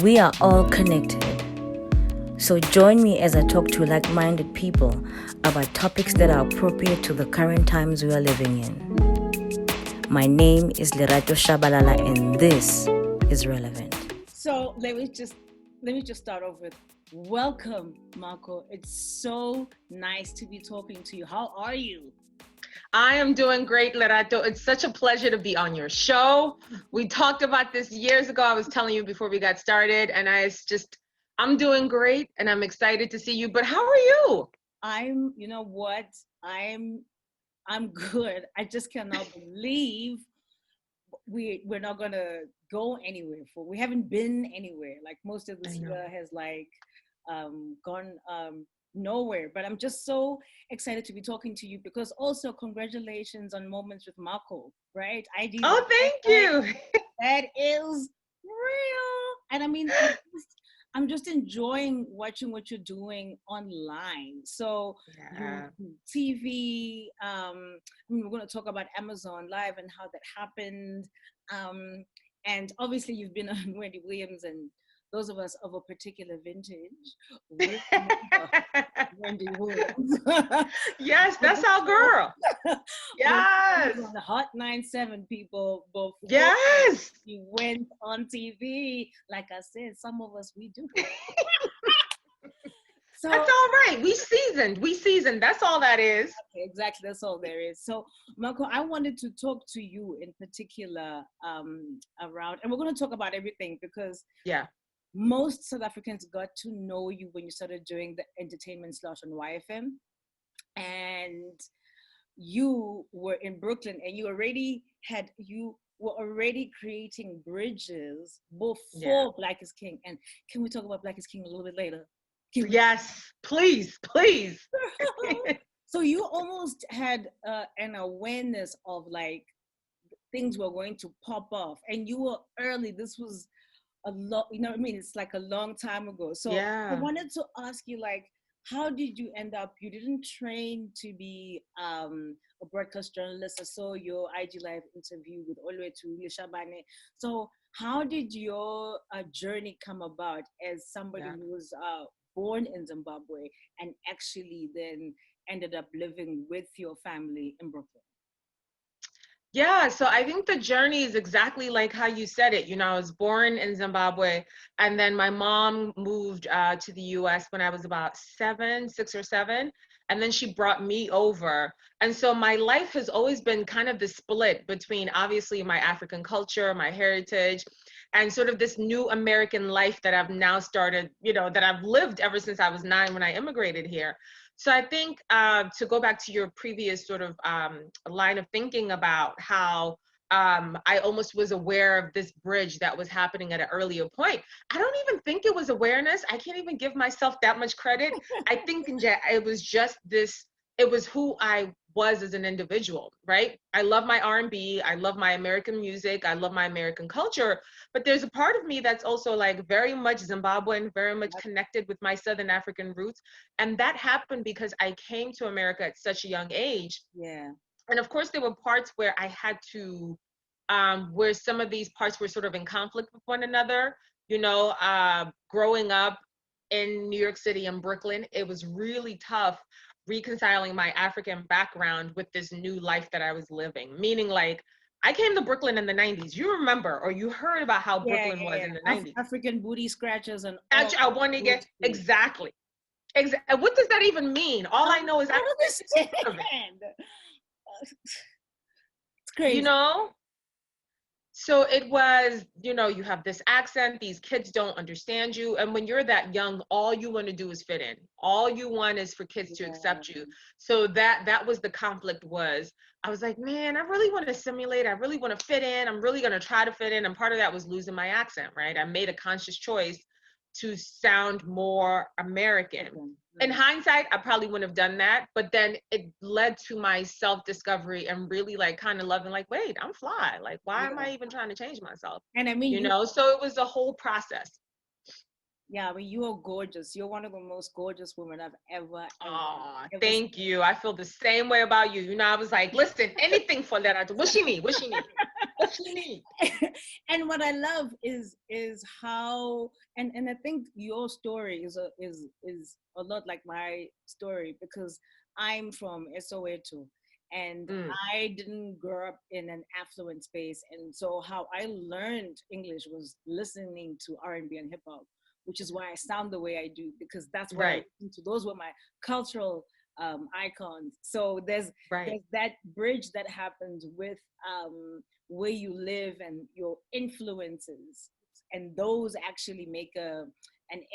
We are all connected. So join me as I talk to like-minded people about topics that are appropriate to the current times we are living in. My name is Lerato Shabalala and this is Relevant. So let me just start off with welcome, Makho. It's so nice to be talking to you. How are you? I am doing great, Lerato. It's such a pleasure to be on your show. We talked about this years ago. I was telling you before we got started, and I'm doing great, and I'm excited to see you. But how are you? You know what? I'm good. I just cannot believe we're not gonna go anywhere. We haven't been anywhere. Like most of this year has gone nowhere, but I'm just so excited to be talking to you because also congratulations on Moments with Makho, right? Oh, thank you. That is real. And I mean, I'm just enjoying watching what you're doing online. So TV, we're going to talk about Amazon Live and how that happened. And obviously you've been on Wendy Williams, and those of us of a particular vintage with Wendy Williams. Yes, that's our girl. Yes. On the Hot 97 people before she went on TV. Like I said, some of us, we do. So that's all right. We seasoned. That's all that is. Okay, exactly. That's all there is. So, Makho, I wanted to talk to you in particular around, and we're going to talk about everything because most South Africans got to know you when you started doing the entertainment slot on YFM, and you were in Brooklyn, and you were already creating bridges before Black is King. And can we talk about Black is King a little bit later? Yes, please. So you almost had an awareness of like things were going to pop off, and you were early. This was a lot, you know what I mean? It's like a long time ago. So I wanted to ask you, like, how did you end up? You didn't train to be a broadcast journalist. I saw your IG Live interview with Oluwatu Lishabane. So how did your journey come about as somebody who was born in Zimbabwe and actually then ended up living with your family in Brooklyn? Yeah, so I think the journey is exactly like how you said it. You know, I was born in Zimbabwe, and then my mom moved to the US when I was about 6 or 7, and then she brought me over. And so my life has always been kind of the split between obviously my African culture, my heritage, and sort of this new American life that I've now started, you know, that I've lived ever since I was 9 when I immigrated here. So I think to go back to your previous sort of line of thinking about how I almost was aware of this bridge that was happening at an earlier point. I don't even think it was awareness. I can't even give myself that much credit. I think it was just it was who I was as an individual, right? I love my R&B, I love my American music, I love my American culture, but there's a part of me that's also like very much Zimbabwean, very much connected with my Southern African roots. And that happened because I came to America at such a young age. Yeah. And of course, there were parts where I had to, where some of these parts were sort of in conflict with one another. You know, growing up in New York City and Brooklyn, it was really tough reconciling my African background with this new life that I was living. Meaning, like, I came to Brooklyn in the 90s. You remember, or you heard about how Brooklyn was in the 90s. African booty scratchers and I want to get exactly. What does that even mean? All I know is I understand. It's crazy. You know? So it was, you know, you have this accent, these kids don't understand you. And when you're that young, all you want to do is fit in. All you want is for kids to accept you. So that was the conflict was, I was like, man, I really want to assimilate. I really want to fit in. I'm really going to try to fit in. And part of that was losing my accent, right? I made a conscious choice to sound more American. In hindsight, I probably wouldn't have done that, but then it led to my self-discovery and really like kind of loving, like, wait, I'm fly. Like, why am I even trying to change myself? And I mean, you know, so it was a whole process. Yeah, I mean, you are gorgeous. You're one of the most gorgeous women I've ever. Oh, thank you. I feel the same way about you. You know, I was like, listen, anything for that. What she need? What she need? What she need? And what I love is how, and I think your story is a lot like my story, because I'm from Soweto, and Mm, I didn't grow up in an affluent space, and so how I learned English was listening to R&B and hip hop, which is why I sound the way I do, because that's what I right, listened to. Those were my cultural icons. So right. there's that bridge that happens with where you live and your influences, and those actually make an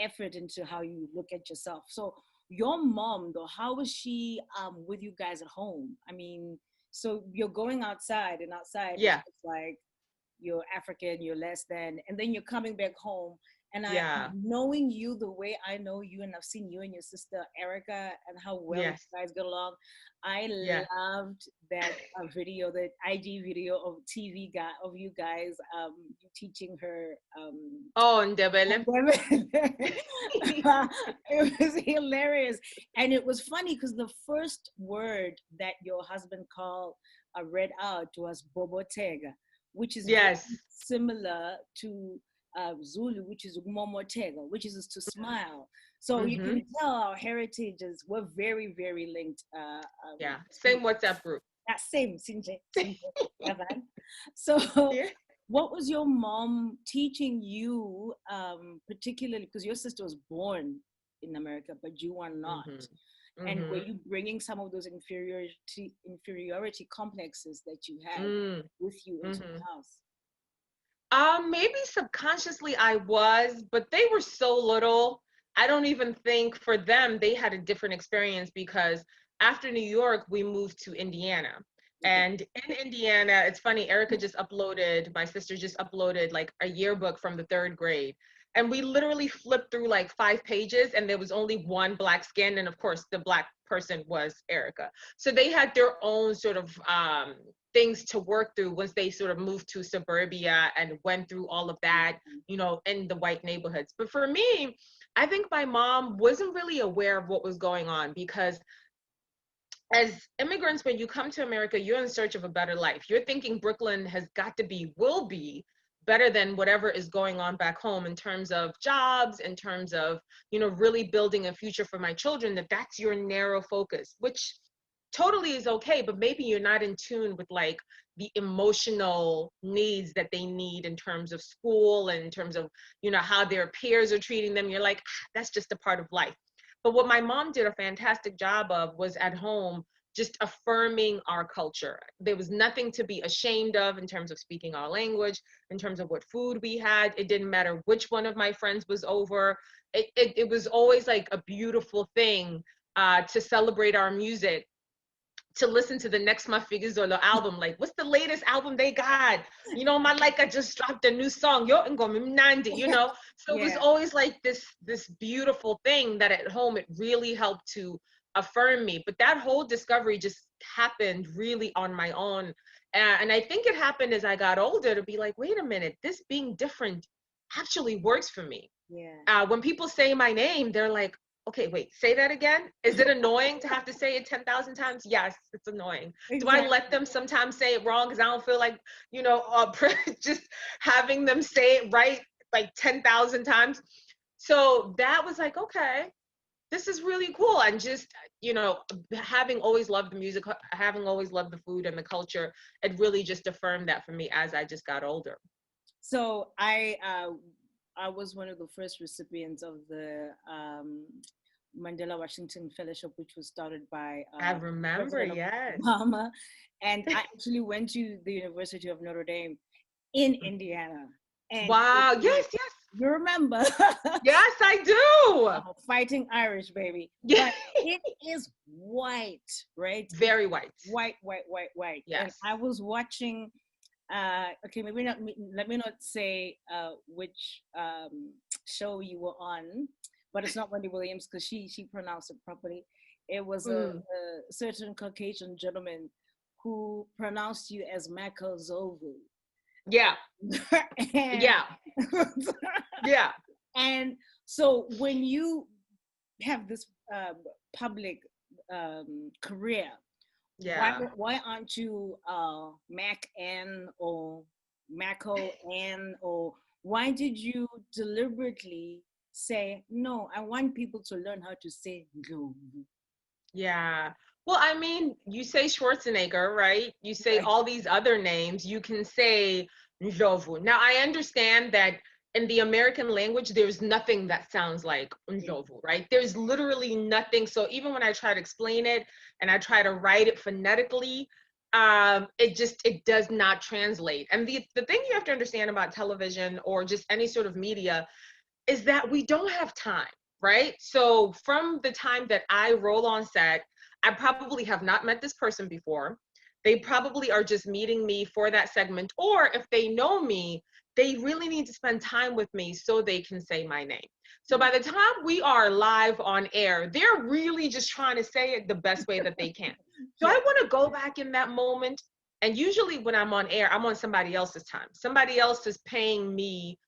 effort into how you look at yourself. So your mom, though, how was she with you guys at home? I mean, so you're going outside, and outside is Yeah, just like you're African, you're less than, and then you're coming back home. And I, yeah, knowing you the way I know you, and I've seen you and your sister Erica and how well you yes, guys get along, I yeah. loved that video, that IG video of TV guy of you guys, you teaching her. Oh, Ndebele. It was hilarious, and it was funny because the first word that your husband called read out was Bobotega, which is very Yes. similar to Zulu, which is Momotega, which is to smile. So you Mm-hmm. can tell our heritages were very, very linked. Yeah. To Same WhatsApp group. that same Sinje, Evan. So, Yeah. what was your mom teaching you, particularly because your sister was born in America, but you are not? Mm-hmm. And were Mm-hmm. you bringing some of those inferiority complexes that you had Mm, with you into mm-hmm. the house? Maybe subconsciously I was, but they were so little. I don't even think for them they had a different experience because after New York, we moved to Indiana. Okay. And in Indiana, it's funny, Erica just uploaded, my sister just uploaded like a yearbook from the third grade. And we literally flipped through like 5 pages and there was only one black skin. And of course, the black person was Erica. So they had their own sort of things to work through once they sort of moved to suburbia and went through all of that, you know, in the white neighborhoods. But for me, I think my mom wasn't really aware of what was going on because as immigrants, when you come to America, you're in search of a better life. You're thinking Brooklyn has got to be, will be better than whatever is going on back home in terms of jobs, in terms of, you know, really building a future for my children, that's your narrow focus, which totally is okay, but maybe you're not in tune with like the emotional needs that they need in terms of school and in terms of, you know, how their peers are treating them. You're like, that's just a part of life. But what my mom did a fantastic job of was at home just affirming our culture. There was nothing to be ashamed of in terms of speaking our language, in terms of what food we had. It didn't matter which one of my friends was over. It was always like a beautiful thing to celebrate our music, to listen to the next My Figures or the album. Like, what's the latest album they got? You know, my like I just dropped a new song. Yo Ngomi Mnandi, you know. So it was Yeah. always like this beautiful thing that at home it really helped to affirm me. But that whole discovery just happened really on my own. And I think it happened as I got older to be like, wait a minute, this being different actually works for me. Yeah. When people say my name, they're like, okay, wait, say that again. Is it annoying to have to say it 10,000 times? Yes, it's annoying. Do I Exactly. let them sometimes say it wrong because I don't feel like, you know, just having them say it right like 10,000 times? So that was like, okay, this is really cool. And just, you know, having always loved the music, having always loved the food and the culture, it really just affirmed that for me as I just got older. So I was one of the first recipients of the Mandela Washington Fellowship, which was started by I remember, President yes. Obama, and I actually went to the University of Notre Dame in Indiana. And Wow, yes, yes. you remember? Yes, I do. Fighting Irish, baby. Yeah. But it is white, right? Very white. White, white, white, white. And Yes. I was watching. Okay, maybe not. Let me not say which show you were on, but it's not Wendy Williams because she pronounced it properly. It was a certain Caucasian gentleman who pronounced you as Makho Ndlovu. Yeah. and, Yeah. Yeah. and so when you have this public career, Yeah. Why aren't you Mac N or Makho N, or why did you deliberately say no? I want people to learn how to say Ndlovu. Yeah. Well, I mean, you say Schwarzenegger, right? You say Right. all these other names. You can say Ndlovu. Now, I understand that in the American language, there's nothing that sounds like Ndlovu, right? There's literally nothing. So even when I try to explain it and I try to write it phonetically, it does not translate. And the thing you have to understand about television or just any sort of media is that we don't have time, right? So from the time that I roll on set, I probably have not met this person before. They probably are just meeting me for that segment, or if they know me, they really need to spend time with me so they can say my name. So by the time we are live on air, they're really just trying to say it the best way that they can. So Yeah. I want to go back in that moment. And usually when I'm on air, I'm on somebody else's time. Somebody else is paying me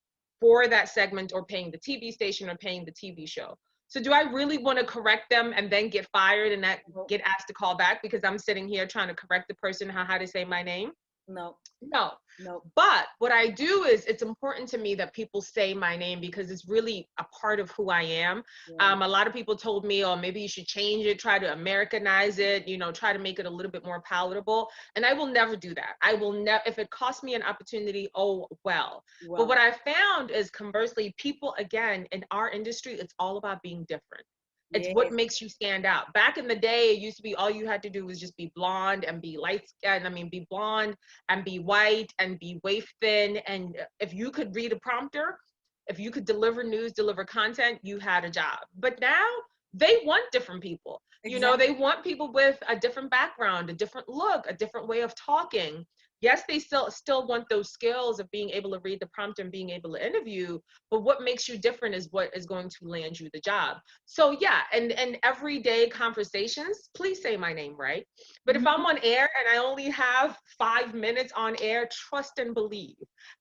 for that segment, or paying the TV station, or paying the TV show. So do I really want to correct them and then get fired and that No, get asked to call back because I'm sitting here trying to correct the person how to say my name? no, No. no. But what I do is it's important to me that people say my name because it's really a part of who I am. Yeah. A lot of people told me, oh, maybe you should change it, try to Americanize it, try to make it a little bit more palatable. And I will never do that. I will never, if it costs me an opportunity, oh, well. But Well, what I found is conversely, people, again, in our industry, it's all about being different. It's what yes, makes you stand out. Back in the day, it used to be all you had to do was just be blonde and be light skinned. I mean, be blonde and be white and be waif thin. And if you could read a prompter, if you could deliver news, deliver content, you had a job. But now they want different people. exactly. They want people with a different background, a different look, a different way of talking. Yes, they still want those skills of being able to read the prompter and being able to interview, but what makes you different is what is going to land you the job. So yeah, and everyday conversations, please say my name right. But if I'm Mhm. on air and I only have 5 minutes on air, trust and believe.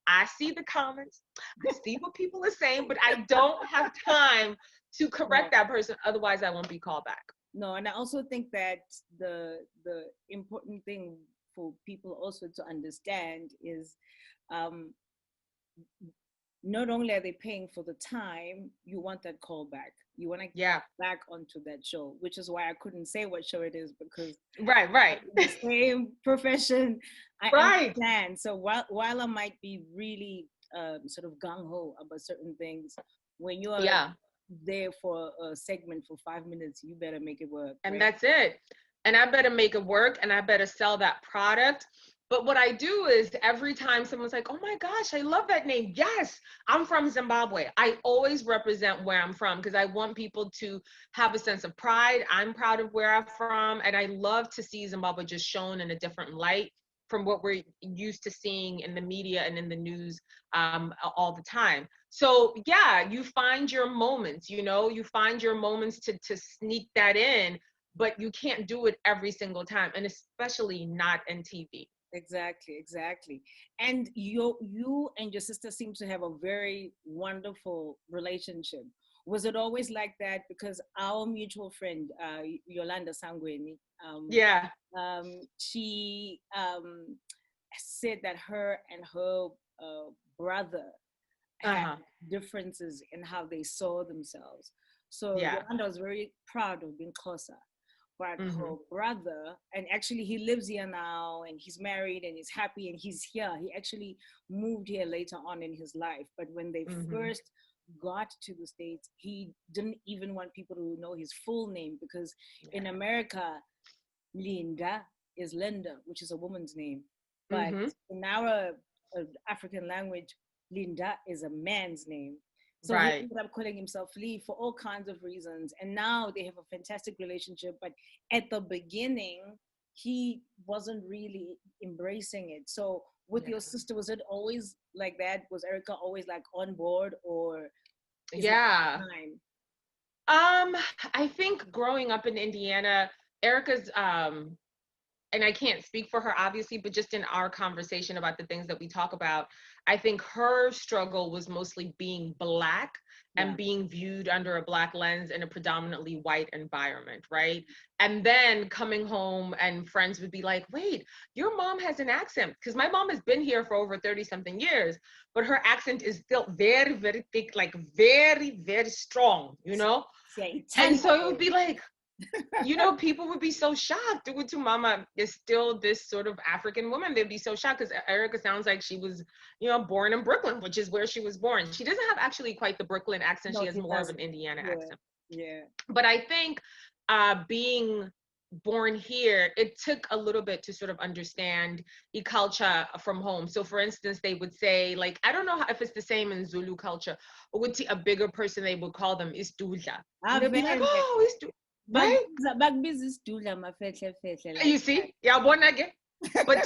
I see the comments, I see what people are saying, but I don't have time to correct No, that person. Otherwise, I won't be called back. no, and I also think that the important thing for people also to understand is um, not only are they paying for the time, you want that call back. You want to Yeah, back onto that show, which is why I couldn't say what show it is because right, right, in the same profession, I right. understand. So while I might be really sort of gung ho about certain things, when you are Yeah. there for a segment for 5 minutes, you better make it work, And right? that's it. And I better make it work and I better sell that product. But what I do is every time someone's like, oh my gosh, I love that name. Yes, I'm from Zimbabwe. I always represent where I'm from because I want people to have a sense of pride. I'm proud of where I'm from. And I love to see Zimbabwe just shown in a different light from what we're used to seeing in the media and in the news all the time. So yeah, you find your moments, you find your moments to sneak that in, but you can't do it every single time, and especially not in TV. Exactly, exactly. And you and your sister seem to have a very wonderful relationship. Was it always like that? Because our mutual friend, Yolanda Sangweni, Yeah. she said that her and her brother had Uh-huh. differences in how they saw themselves. So Yeah. Yolanda was very proud of being closer. But Mm-hmm. her brother, and actually he lives here now and he's married and he's happy and he's here. He actually moved here later on in his life. But when they Mm-hmm. first got to the States, he didn't even want people to know his full name because in Yeah. America, Linda is Linda, which is a woman's name. But Mm-hmm. in our African language, Linda is a man's name. So he Right. ended up calling himself Lee for all kinds of reasons. And now they have a fantastic relationship. But at the beginning, he wasn't really embracing it. So with Yeah. your sister, was it always like that? Was Erica always like on board, or is it Yeah. time? Um, I think growing up in Indiana, Erica's and I can't speak for her obviously, but just in our conversation about the things that we talk about, I think her struggle was mostly being Black and being viewed under a Black lens in a predominantly white environment, right? And then coming home and friends would be like, wait, your mom has an accent. Because my mom has been here for over 30 something years, but her accent is still very, very thick, like very, very strong, you know? And so it would be like, you know, people would be so shocked. Utu Mama is still this sort of African woman. They'd be so shocked because Erica sounds like she was, you know, born in Brooklyn, which is where she was born. She doesn't have actually quite the Brooklyn accent. She has more of an Indiana accent. Yeah. But I think being born here, it took a little bit to sort of understand the culture from home. So for instance, they would say, like, I don't know if it's the same in Zulu culture, or would see a bigger person, they would call them Isdudla. They'd be like, oh, Isdudla. Right? You see? Yeah, again. But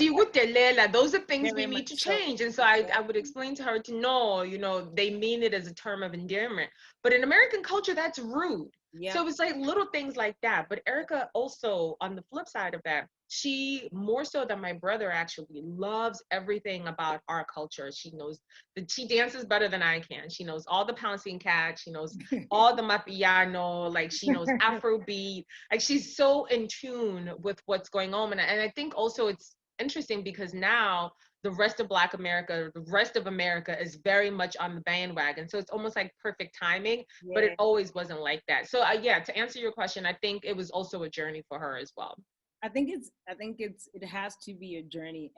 those are things we need to change. And so I would explain to her to know, you know, they mean it as a term of endearment. But in American culture, that's rude. Yeah. So it's like little things like that. But Erica also, on the flip side of that, she more so than my brother actually loves everything about our culture. She knows that she dances better than I can. She knows all the pouncing cats. She knows all the mapiano. Like she knows Afrobeat. Like she's so in tune with what's going on. And I think also it's interesting because now the rest of Black America, the rest of America is very much on the bandwagon. So it's almost like perfect timing, but it always wasn't like that. So yeah, to answer your question, I think it was also a journey for her as well. I think it has to be a journey.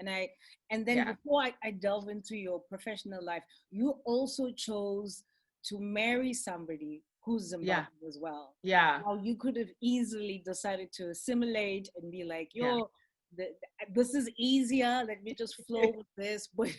And then before I delve into your professional life, you also chose to marry somebody who's Zimbabwean as well. Yeah. Now you could have easily decided to assimilate and be like, yo, this is easier, let me just flow with this. But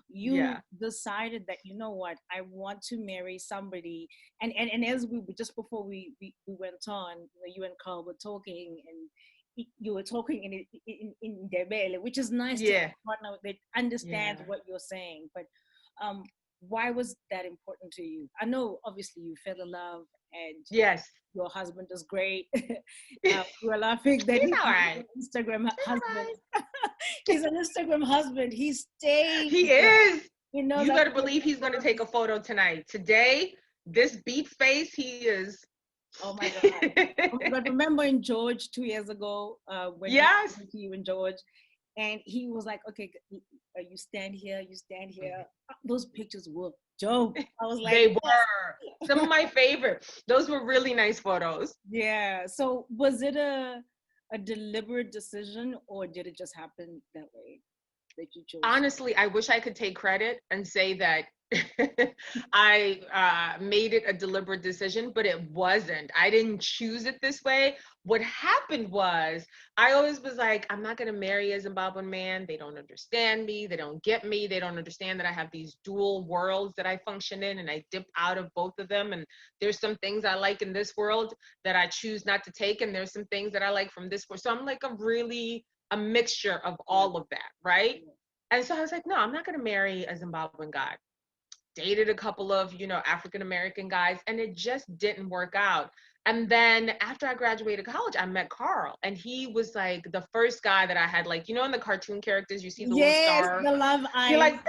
you decided that, you know what, I want to marry somebody. And as we just before we went on, you and Carl were talking, and you were talking in Ndebele, which is nice to have a partner that understands what you're saying. But why was that important to you? I know obviously you fell in love, and your husband is great. You were laughing that he's an Instagram husband. He's an Instagram husband. He stayed. He is. You know, you better believe he's going to take a photo tonight. Today, this beat face, he is. Oh my God. But remember in George 2 years ago, when he went to you and George, and he was like, okay, you stand here, you stand here. Those pictures were dope. I was like, they were some of my favorite. Those were really nice photos. Yeah. So was it a deliberate decision, or did it just happen that way that you chose? Honestly, I wish I could take credit and say that I made it a deliberate decision, but it wasn't. I didn't choose it this way. What happened was, I always was like, I'm not going to marry a Zimbabwean man. They don't understand me. They don't get me. They don't understand that I have these dual worlds that I function in, and I dip out of both of them. And there's some things I like in this world that I choose not to take, and there's some things that I like from this world. So I'm like a mixture of all of that, right? And so I was like, no, I'm not going to marry a Zimbabwean guy. Dated a couple of, you know, African-American guys, and it just didn't work out. And then after I graduated college, I met Carl, and he was like the first guy that I had, like, you know, in the cartoon characters, you see the little star. The love eyes. You're like,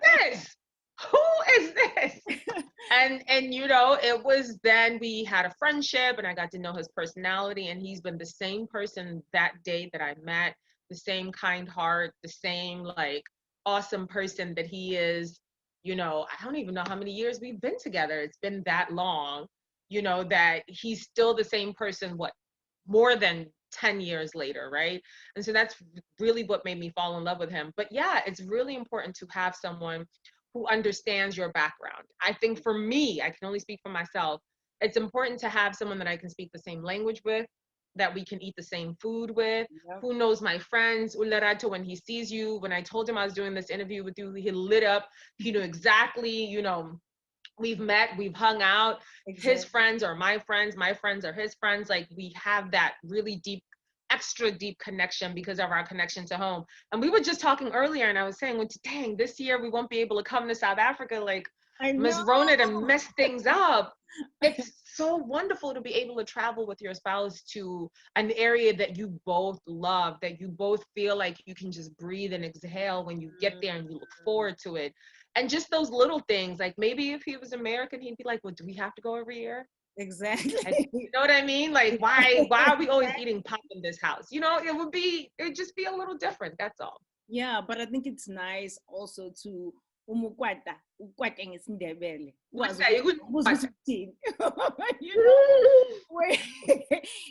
this, who is this? And you know, it was then we had a friendship, and I got to know his personality, and he's been the same person that day that I met, the same kind heart, the same like awesome person that he is. You know, I don't even know how many years we've been together. It's been that long, you know, that he's still the same person, what, more than 10 years later, right? And so that's really what made me fall in love with him. But yeah, it's really important to have someone who understands your background. I think for me, I can only speak for myself, it's important to have someone that I can speak the same language with, that we can eat the same food with, who knows my friends. Ularato, when he sees you, when I told him I was doing this interview with you, he lit up. He knew exactly, you know, we've met, we've hung out. His friends are my friends are his friends. Like, we have that really deep, extra deep connection because of our connection to home. And we were just talking earlier, and I was saying, well, dang, this year we won't be able to come to South Africa. Like, Miss Rona to mess things up. It's so wonderful to be able to travel with your spouse to an area that you both love, that you both feel like you can just breathe and exhale when you get there and you look forward to it. And just those little things, like maybe if he was American, he'd be like, well, do we have to go every year? Exactly. And you know what I mean? Like, why are we always eating pop in this house? You know, it'd just be a little different. That's all. Yeah, but I think it's nice also to umukwata, ukwata ngesindebele. Ukwazi Okay, ukuthi ubuze ukuthi uthini. You know, where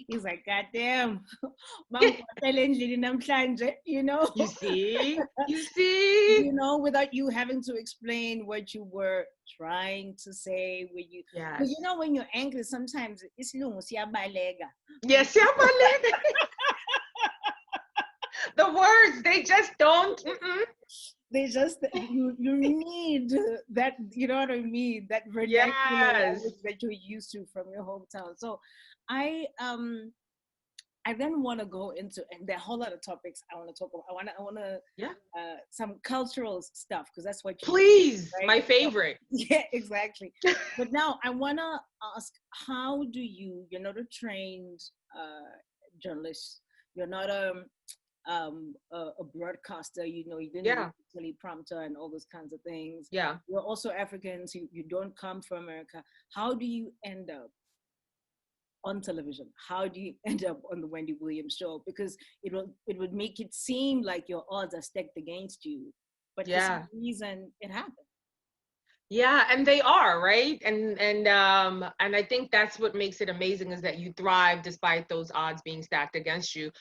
he's like, God damn, bangikwatele endlini namhlanje, you know. You see? You see? You know, without you having to explain what you were trying to say when you, Yes. because you know when you're angry, sometimes isilungu siyabaleka. Yes, yeah, my leg. The words, they just don't. They just you need that, you know what I mean, that vernacular language that you're used to from your hometown. So I then want to go into, and there are a whole lot of topics I want to talk about. I want to some cultural stuff, because that's what you please do, right? My favorite. Yeah, exactly. But now I want to ask, how do you're not a trained journalist, you're not a broadcaster, you know, you didn't do teleprompter and all those kinds of things. Yeah. You're also Africans, you don't come from America. How do you end up on television? How do you end up on the Wendy Williams Show? Because it would make it seem like your odds are stacked against you, but for some reason it happened. Yeah, and they are, right? And I think that's what makes it amazing, is that you thrive despite those odds being stacked against you.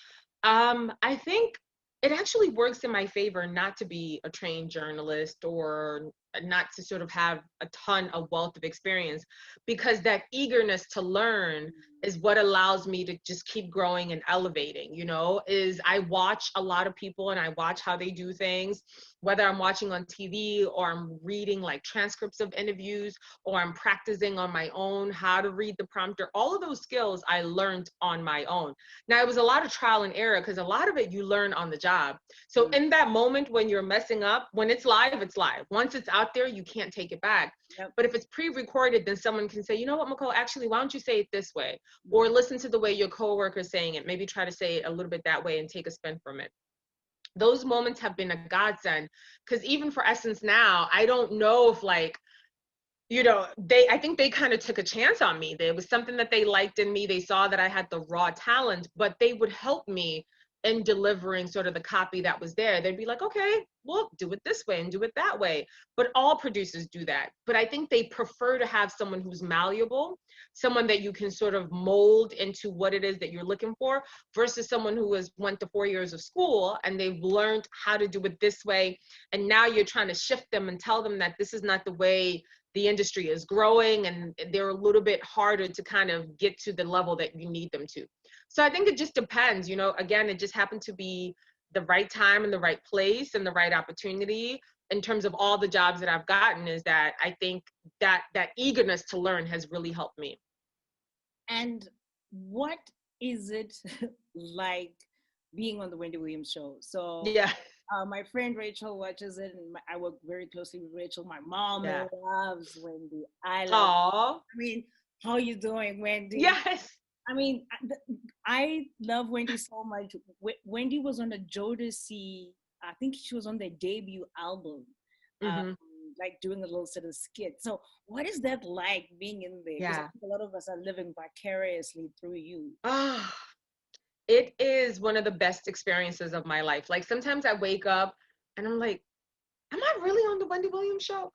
I think it actually works in my favor not to be a trained journalist, or not to sort of have a ton of wealth of experience, because that eagerness to learn is what allows me to just keep growing and elevating. You know, is I watch a lot of people and I watch how they do things, whether I'm watching on TV or I'm reading like transcripts of interviews, or I'm practicing on my own how to read the prompter. All of those skills I learned on my own. Now, it was a lot of trial and error, because a lot of it you learn on the job. So in that moment when you're messing up, when it's live, it's live. Once it's out there, you can't take it back. Yep. But if it's pre-recorded, then someone can say, you know what, Makho, actually, why don't you say it this way? Or listen to the way your coworker is saying it. Maybe try to say it a little bit that way and take a spin from it. Those moments have been a godsend, because even for Essence now, I don't know if, like, you know, I think they kind of took a chance on me. There was something that they liked in me. They saw that I had the raw talent, but they would help me in delivering sort of the copy that was there. They'd be like, okay, well, do it this way and do it that way. But all producers do that. But I think they prefer to have someone who's malleable, someone that you can sort of mold into what it is that you're looking for, versus someone who has went to 4 years of school and they've learned how to do it this way. And now you're trying to shift them and tell them that this is not the way the industry is growing, and they're a little bit harder to kind of get to the level that you need them to. So I think it just depends, you know, again, it just happened to be the right time and the right place and the right opportunity. In terms of all the jobs that I've gotten, is that I think that eagerness to learn has really helped me. And what is it like being on the Wendy Williams Show? So yeah. My friend Rachel watches it, and I work very closely with Rachel. My mom loves Wendy. I mean, how are you doing, Wendy? Yes. I mean, I love Wendy so much. Wendy was on the Jodeci, I think she was on their debut album, like doing a little sort of skit. So what is that like, being in there? Yeah. Because I think a lot of us are living vicariously through you. It is one of the best experiences of my life. Like, sometimes I wake up and I'm like, am I really on the Wendy Williams Show?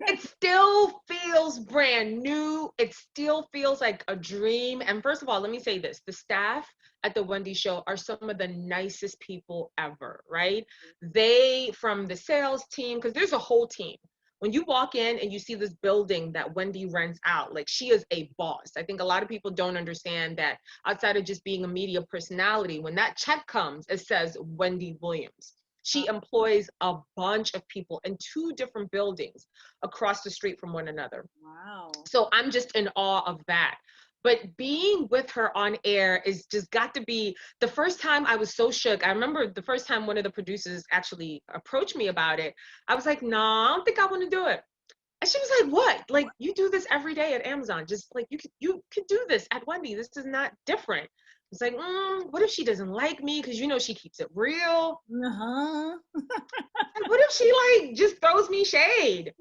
It still feels brand new. It still feels like a dream. And first of all, let me say this. The staff at the Wendy Show are some of the nicest people ever, right? They, from the sales team, because there's a whole team. When you walk in and you see this building that Wendy rents out, like, she is a boss. I think a lot of people don't understand that outside of just being a media personality, when that check comes, it says Wendy Williams. She employs a bunch of people in 2 different buildings across the street from one another. Wow. So I'm just in awe of that. But being with her on air is just got to be, the first time I was so shook. I remember the first time one of the producers actually approached me about it. I was like, no, I don't think I want to do it. And she was like, what? Like, you do this every day at Amazon. Just like, you could do this at Wendy. This is not different. It's like, what if she doesn't like me? Because you know she keeps it real. Uh-huh. And what if she like just throws me shade?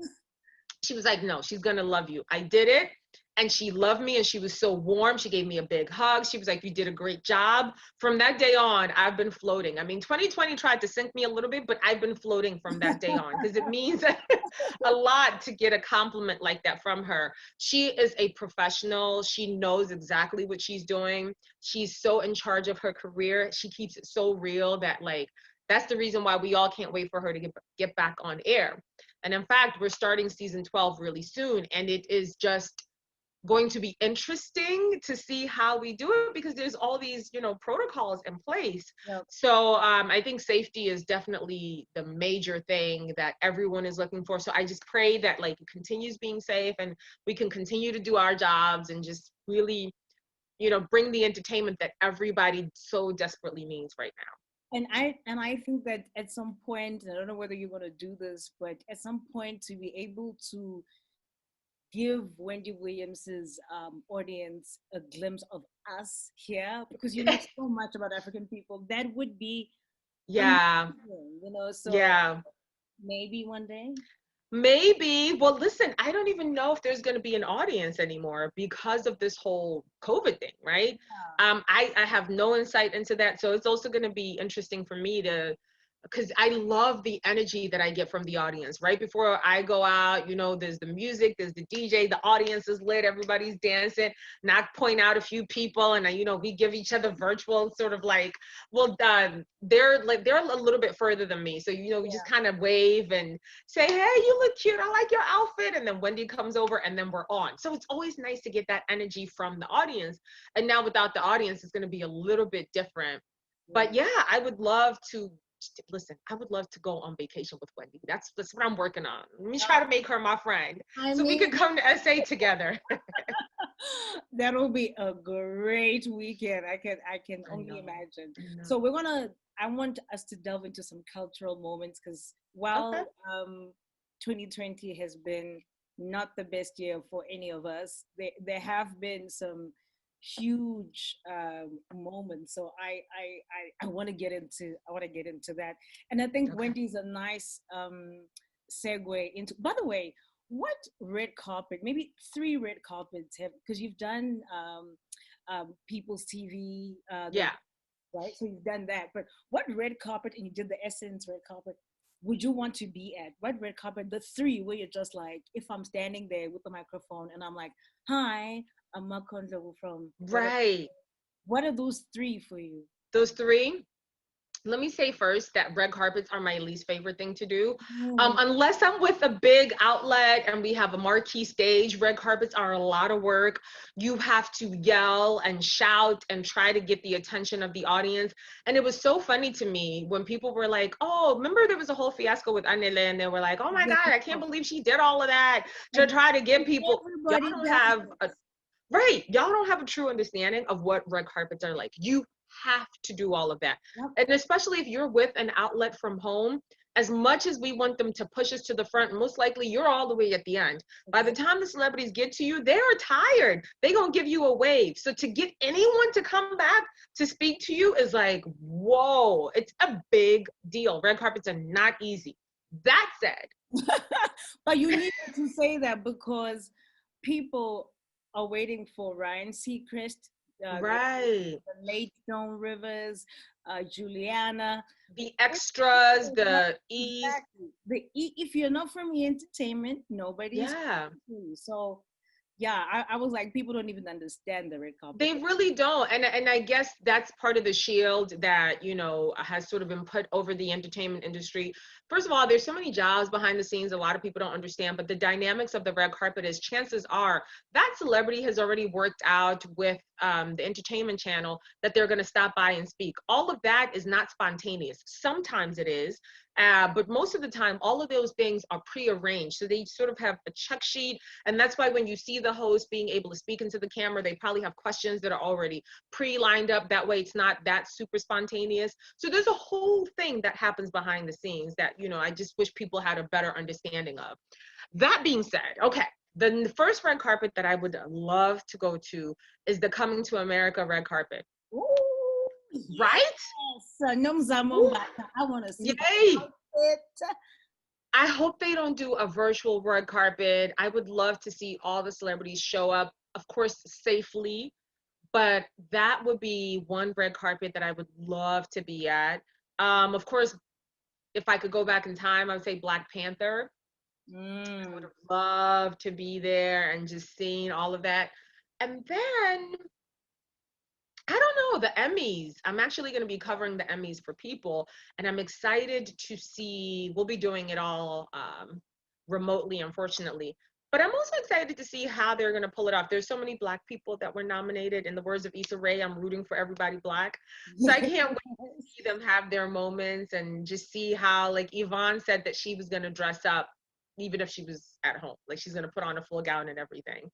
She was like, no, she's gonna love you. I did it. And she loved me, and she was so warm. She gave me a big hug. She was like, you did a great job. From that day on, I've been floating. I mean, 2020 tried to sink me a little bit, but I've been floating from that day on, because it means a lot to get a compliment like that from her. She is a professional. She knows exactly what she's doing. She's so in charge of her career. She keeps it so real that, like, that's the reason why we all can't wait for her to get back on air. And in fact, we're starting season 12 really soon, and it is just going to be interesting to see how we do it, because there's all these, you know, protocols in place. Yep. So I think safety is definitely the major thing that everyone is looking for. So I just pray that, like, it continues being safe, and we can continue to do our jobs and just really, you know, bring the entertainment that everybody so desperately needs right now. And I think that at some point, I don't know whether you're going to do this, but at some point, to be able to give Wendy Williams's audience a glimpse of us here, because you know so much about African people, that would be amazing, you know. So Yeah. maybe one day. Maybe. Well, listen, I don't even know if there's going to be an audience anymore because of this whole COVID thing, right? Yeah. I have no insight into that. So it's also going to be interesting for me to, because I love the energy that I get from the audience. Right before I go out, you know, there's the music, there's the DJ, the audience is lit, everybody's dancing, not point out a few people, and you know, we give each other virtual sort of like, well, they're a little bit further than me, so you know, we just kind of wave and say, hey, you look cute, I like your outfit, and then Wendy comes over, and then we're on. So it's always nice to get that energy from the audience. And now without the audience, it's going to be a little bit different. But yeah, I would love to. Listen, I would love to go on vacation with Wendy. That's what I'm working on. Let me try to make her my friend, so we could come to SA together. That'll be a great weekend. I can only imagine. So I want us to delve into some cultural moments, because while 2020 has been not the best year for any of us, there have been some huge moments. So I want to get into that, and I think Wendy's a nice segue into. By the way, what red carpet? Maybe 3 red carpets have, because you've done People's TV. Right. So you've done that, but what red carpet? And you did the Essence red carpet. Would you want to be at? What red carpet? The 3 where you're just like, if I'm standing there with the microphone and I'm like, hi, I'm Makho Ndlovu from. Right. What are those 3 for you? Those 3? Let me say first that red carpets are my least favorite thing to do. Unless I'm with a big outlet and we have a marquee stage, red carpets are a lot of work. You have to yell and shout and try to get the attention of the audience. And it was so funny to me when people were like, oh, remember there was a whole fiasco with Anele, and they were like, oh my God, I can't believe she did all of that to try to get people. Y'all don't have y'all don't have a true understanding of what red carpets are like. You have to do all of that. And especially if you're with an outlet from home, as much as we want them to push us to the front, most likely you're all the way at the end. By the time the celebrities get to you, they're tired. They're going to give you a wave. So to get anyone to come back to speak to you is like, whoa, it's a big deal. Red carpets are not easy. That said. But you need to say that because people are waiting for Ryan Seacrest, the late Joan Rivers, Juliana, the extras, the E's. Exactly. If you're not from the entertainment, nobody's. So yeah, I was like, people don't even understand the red carpet. They really don't. And I guess that's part of the shield that, you know, has sort of been put over the entertainment industry. First of all, there's so many jobs behind the scenes a lot of people don't understand, but the dynamics of the red carpet is, chances are that celebrity has already worked out with the entertainment channel, that they're going to stop by and speak. All of that is not spontaneous. Sometimes it is, but most of the time, all of those things are prearranged. So they sort of have a check sheet. And that's why when you see the host being able to speak into the camera, they probably have questions that are already pre-lined up. That way it's not that super spontaneous. So there's a whole thing that happens behind the scenes that, you know, I just wish people had a better understanding of. That being said, okay, the first red carpet that I would love to go to is the Coming to America red carpet. Ooh, right? Yes. I want to see Yay! it. I hope they don't do a virtual red carpet. I would love to see all the celebrities show up, of course, safely, but that would be one red carpet that I would love to be at. Of course, if I could go back in time, I would say Black Panther. I would have loved to be there and just seeing all of that. And then, I don't know, the Emmys. I'm actually going to be covering the Emmys for people, and I'm excited to see, we'll be doing it all remotely, unfortunately. But I'm also excited to see how they're going to pull it off. There's so many Black people that were nominated. In the words of Issa Rae, I'm rooting for everybody Black. So I can't wait to see them have their moments and just see how, like Yvonne said that she was going to dress up even if she was at home. Like she's going to put on a full gown and everything.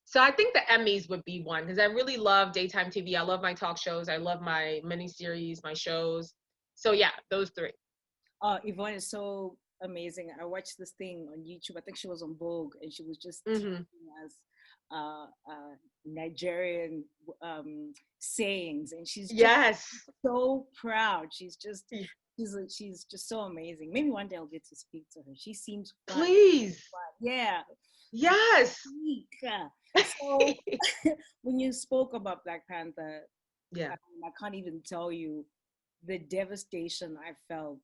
So I think the Emmys would be one, because I really love daytime TV. I love my talk shows. I love my miniseries, my shows. So yeah, those three. Yvonne is so amazing. I watched this thing on YouTube. I think she was on Vogue, and she was just teaching us Nigerian sayings, and she's just so proud. She's just so amazing. Maybe one day I'll get to speak to her. She seems fun. Please. Yeah. Yes. So when you spoke about Black Panther, yeah, I can't even tell you the devastation I felt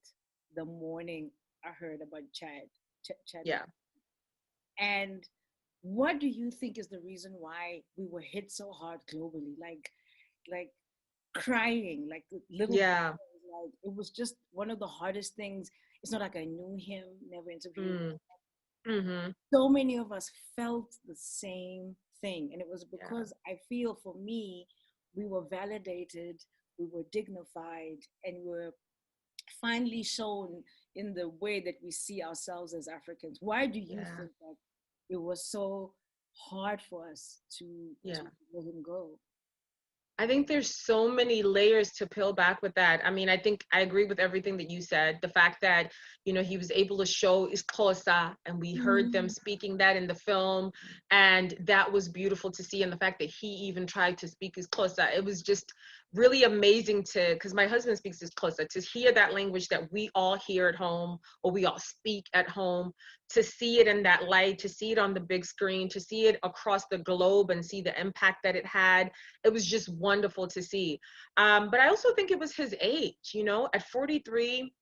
the morning I heard about Chad. Yeah. And what do you think is the reason why we were hit so hard globally? Like crying, like little. Yeah. Like it was just one of the hardest things. It's not like I knew him, never interviewed him. So many of us felt the same thing, and it was because I feel, for me, we were validated, we were dignified, and we were finally shown in the way that we see ourselves as Africans. Why do you think that it was so hard for us to let him go? I think there's so many layers to peel back with that. I mean, I think I agree with everything that you said. The fact that, you know, he was able to show Xhosa, and we heard them speaking that in the film, and that was beautiful to see. And the fact that he even tried to speak Xhosa, it was just really amazing because my husband speaks Xhosa, to hear that language that we all hear at home, or we all speak at home, to see it in that light, to see it on the big screen, to see it across the globe and see the impact that it had. It was just wonderful to see. But I also think it was his age, you know, at 43,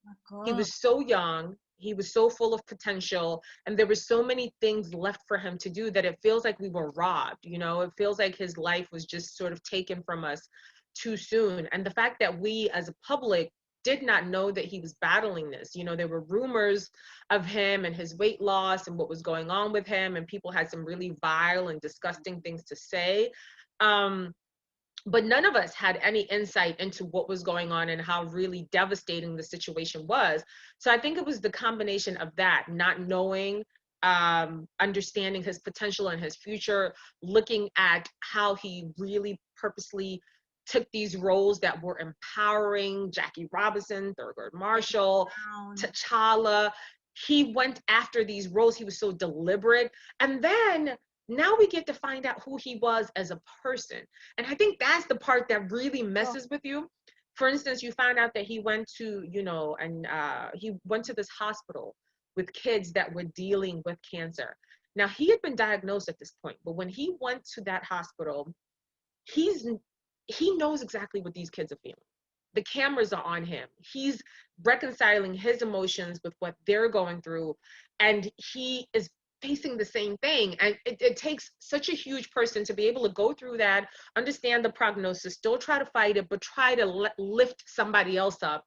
he was so young, he was so full of potential, and there were so many things left for him to do that it feels like we were robbed, you know, it feels like his life was just sort of taken from us too soon. And the fact that we as a public did not know that he was battling this, you know, there were rumors of him and his weight loss and what was going on with him, and people had some really vile and disgusting things to say. But none of us had any insight into what was going on and how really devastating the situation was. So I think it was the combination of that, not knowing, understanding his potential and his future, looking at how he really purposely took these roles that were empowering, Jackie Robinson, Thurgood Marshall, T'Challa. He went after these roles. He was so deliberate. And then now we get to find out who he was as a person. And I think that's the part that really messes with you. For instance, you found out that he went to, you know, and he went to this hospital with kids that were dealing with cancer. Now, he had been diagnosed at this point, but when he went to that hospital, he knows exactly what these kids are feeling. The cameras are on him. He's reconciling his emotions with what they're going through, and he is facing the same thing. And it takes such a huge person to be able to go through that, understand the prognosis, still try to fight it, but try to lift somebody else up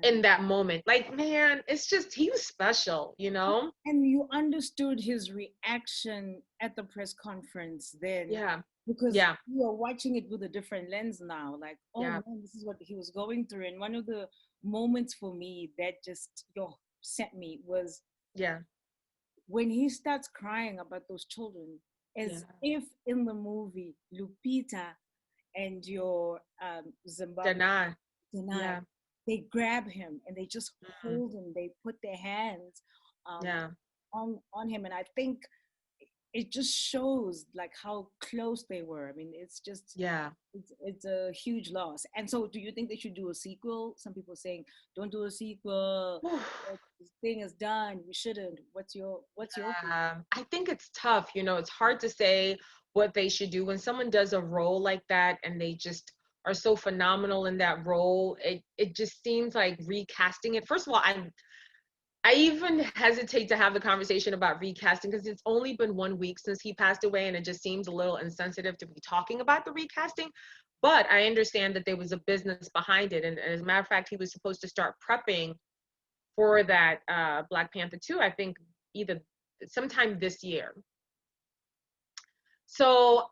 in that moment. Like, man, it's just, he was special, you know? And you understood his reaction at the press conference then. Yeah. because Yeah. you are watching it with a different lens now. Like, oh Yeah. man, this is what he was going through. And one of the moments for me that just sent me was Yeah. when he starts crying about those children, as Yeah. if in the movie Lupita and your Zimbabwe Deny. deny, Yeah. they grab him and they just Mhm. hold him. They put their hands um, Yeah. on him, and I think it just shows like how close they were. I mean, it's just Yeah. it's a huge loss. And so, do you think they should do a sequel? Some people saying, "Don't do a sequel. This thing is done. We shouldn't." What's your opinion? I think it's tough. It's hard to say what they should do when someone does a role like that and they just are so phenomenal in that role. It just seems like recasting it. First of all, I even hesitate to have the conversation about recasting because it's only been 1 week since he passed away, and it just seems a little insensitive to be talking about the recasting. But I understand that there was a business behind it, and as a matter of fact, he was supposed to start prepping for that Black Panther 2, I think either sometime this year. So